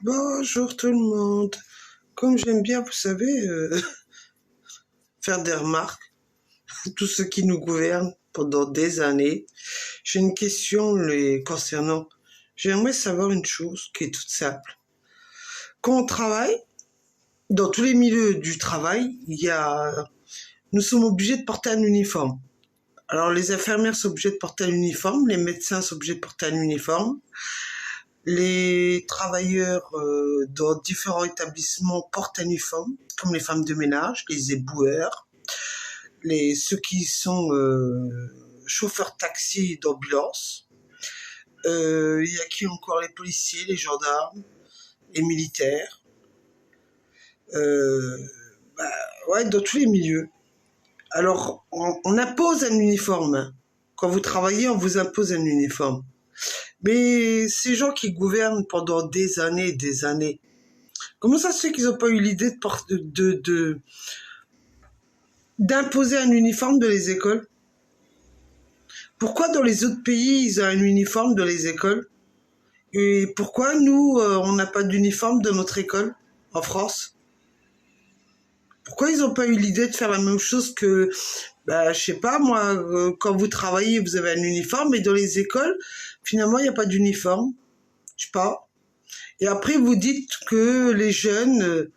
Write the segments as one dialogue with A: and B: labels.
A: Bonjour tout le monde. Comme j'aime bien, vous savez, faire des remarques, tous ceux qui nous gouvernent pendant des années, j'ai une question les concernant. J'aimerais savoir une chose qui est toute simple. Quand on travaille, dans tous les milieux du travail, nous sommes obligés de porter un uniforme. Alors les infirmières sont obligées de porter un uniforme, les médecins sont obligés de porter un uniforme, les travailleurs dans différents établissements portent un uniforme, comme les femmes de ménage, les éboueurs, ceux qui sont chauffeurs taxi d'ambulance. Il y a qui encore? Les policiers, les gendarmes, les militaires. Euh, ouais, dans tous les milieux. Alors, on impose un uniforme. Quand vous travaillez, on vous impose un uniforme. Mais ces gens qui gouvernent pendant des années, comment ça se fait qu'ils n'ont pas eu l'idée d'imposer un uniforme dans les écoles? Pourquoi dans les autres pays, ils ont un uniforme dans les écoles? Et pourquoi nous, on n'a pas d'uniforme dans notre école, en France? Pourquoi ils n'ont pas eu l'idée de faire la même chose que, je sais pas, moi, quand vous travaillez, vous avez un uniforme, mais dans les écoles, finalement, il n'y a pas d'uniforme. Je sais pas. Et après, vous dites que les jeunes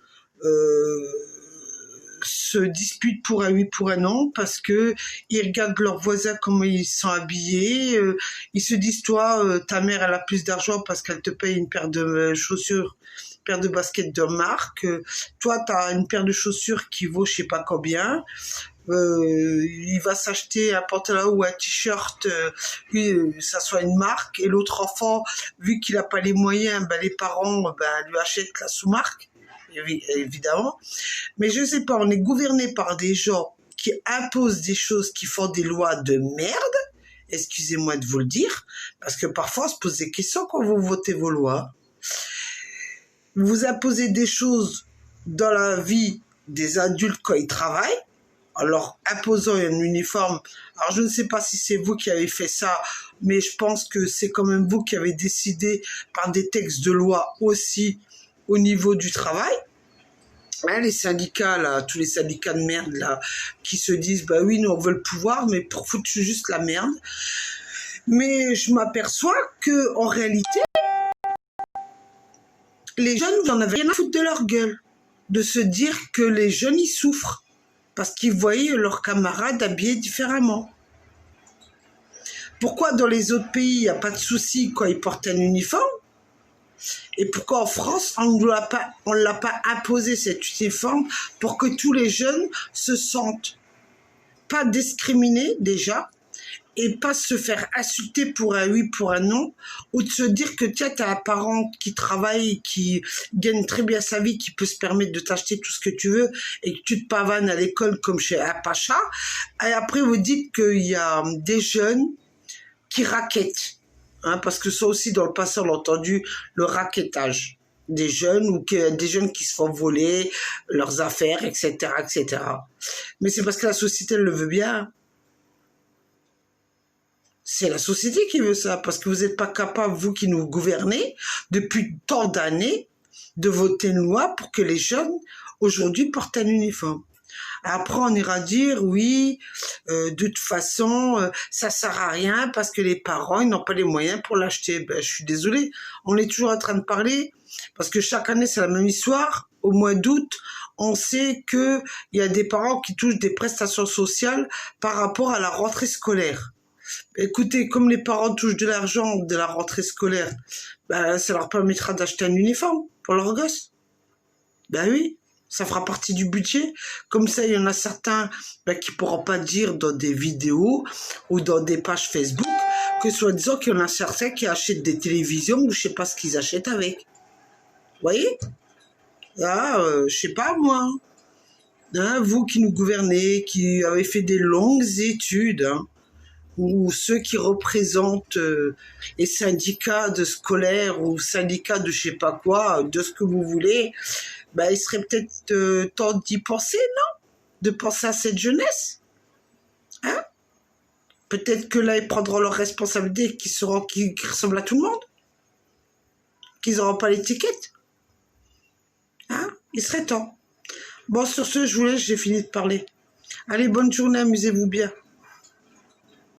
A: se disputent pour un oui, pour un non, parce que ils regardent leurs voisins comment ils sont habillés. Ils se disent, toi, ta mère, elle a plus d'argent parce qu'elle te paye une paire de chaussures, une paire de baskets de marque. Toi, tu as une paire de chaussures qui vaut je sais pas combien. Il va s'acheter un pantalon ou un t-shirt, ça soit une marque, et l'autre enfant, vu qu'il n'a pas les moyens, les parents lui achètent la sous-marque, évidemment. Mais je sais pas, on est gouverné par des gens qui imposent des choses, qui font des lois de merde, excusez-moi de vous le dire, parce que parfois on se pose des questions quand vous votez vos lois. Vous imposez des choses dans la vie des adultes quand ils travaillent, alors imposant un uniforme. Alors je ne sais pas si c'est vous qui avez fait ça, mais je pense que c'est quand même vous qui avez décidé par des textes de loi aussi au niveau du travail. Hein, les syndicats, là, tous les syndicats de merde, là, qui se disent, bah oui, nous on veut le pouvoir, mais pour foutre juste la merde. Mais je m'aperçois que en réalité, les jeunes, vous en avez rien à foutre de leur gueule. De se dire que les jeunes, ils souffrent. Parce qu'ils voyaient leurs camarades habillés différemment. Pourquoi dans les autres pays, il n'y a pas de souci quand ils portent un uniforme? Et pourquoi en France, on ne l'a pas imposé cet uniforme pour que tous les jeunes se sentent pas discriminés déjà, et pas se faire insulter pour un oui, pour un non, ou de se dire que tiens, t'as un parent qui travaille, qui gagne très bien sa vie, qui peut se permettre de t'acheter tout ce que tu veux, et que tu te pavanes à l'école comme chez un pacha, et après vous dites qu'il y a des jeunes qui raquettent, hein, parce que ça aussi dans le passé on a entendu le raquettage des jeunes, ou des jeunes qui se font voler leurs affaires, etc., etc. Mais c'est parce que la société elle le veut bien. C'est la société qui veut ça, parce que vous n'êtes pas capable, vous qui nous gouvernez, depuis tant d'années, de voter une loi pour que les jeunes, aujourd'hui, portent un uniforme. Après, on ira dire, oui, de toute façon, ça sert à rien parce que les parents, ils n'ont pas les moyens pour l'acheter. Je suis désolée, on est toujours en train de parler, parce que chaque année, c'est la même histoire. Au mois d'août, on sait qu'il y a des parents qui touchent des prestations sociales par rapport à la rentrée scolaire. Écoutez, comme les parents touchent de l'argent de la rentrée scolaire, ça leur permettra d'acheter un uniforme pour leurs gosses. Oui, ça fera partie du budget. Comme ça, il y en a certains qui pourront pas dire dans des vidéos ou dans des pages Facebook que soi-disant qu'il y en a certains qui achètent des télévisions ou je sais pas ce qu'ils achètent avec. Vous voyez? Je sais pas moi. Hein, vous qui nous gouvernez, qui avez fait des longues études, hein, ou ceux qui représentent les syndicats de scolaires ou syndicats de je sais pas quoi, de ce que vous voulez, il serait peut-être temps d'y penser, non? De penser à cette jeunesse. Hein? Peut-être que là, ils prendront leurs responsabilités qui ressemblent à tout le monde. Qu'ils n'auront pas l'étiquette. Il serait temps. Bon, sur ce, je vous laisse, j'ai fini de parler. Allez, bonne journée, amusez-vous bien.